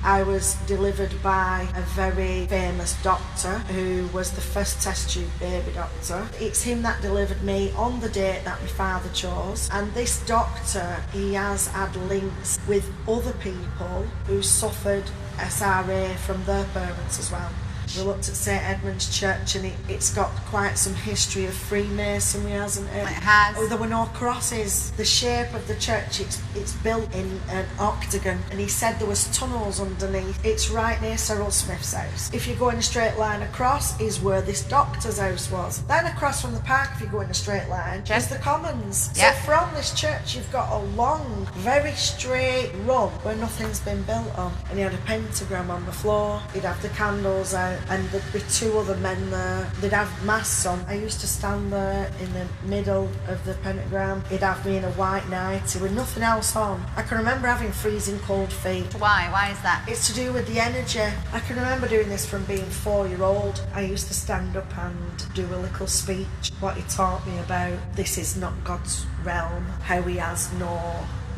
I was delivered by a very famous doctor who was the first test tube baby doctor. It's him that delivered me on the date that my father chose, and this doctor, he has had links with other people who suffered SRA from their parents as well. We looked at St Edmund's Church, and it's got quite some history of Freemasonry, hasn't it? It has. Oh, there were no crosses. The shape of the church, it's built in an octagon, and he said there was tunnels underneath. It's right near Cyril Smith's house. If you go in a straight line across is where this doctor's house was. Then across from the park, if you go in a straight line, is the Commons. Yep. So from this church, you've got a long, very straight run where nothing's been built on. And he had a pentagram on the floor. He'd have the candles out, and there'd be two other men there. They'd have masks on. I used to stand there in the middle of the pentagram. He'd have me in a white nightie with nothing else on. I can remember having freezing cold feet. Why? Why is that? It's to do with the energy. I can remember doing this from being 4-year-old. I used to stand up and do a little speech, what he taught me about this is not God's realm, how he has no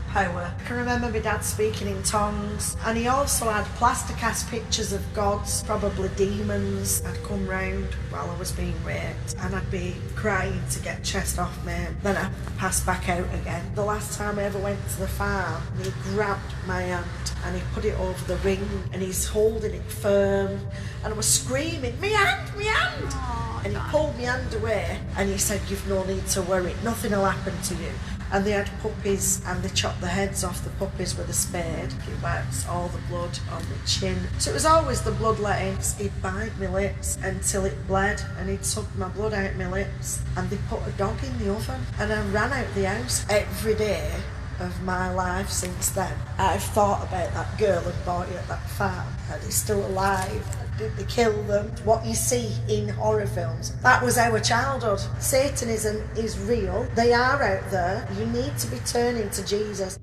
power. I can remember my dad speaking in tongues, and he also had plaster cast pictures of gods, probably demons. I'd come round while I was being raped, and I'd be crying to get chest off me. Then I'd pass back out again. The last time I ever went to the farm, he grabbed my hand and he put it over the ring, and he's holding it firm, and I was screaming, "Me hand, me hand!" Oh, and he pulled my hand away, and he said, "You've no need to worry, nothing will happen to you." And they had puppies, and they chopped the heads off the puppies with a spade. He wipes all the blood on the chin. So it was always the bloodletting. He'd bite my lips until it bled, and he'd suck my blood out my lips. And they put a dog in the oven, and I ran out the house. Every day of my life since then, I've thought about that girl who bought you at that farm. Are they still alive? Did they kill them? What you see in horror films. That was our childhood. Satanism is real. They are out there. You need to be turning to Jesus.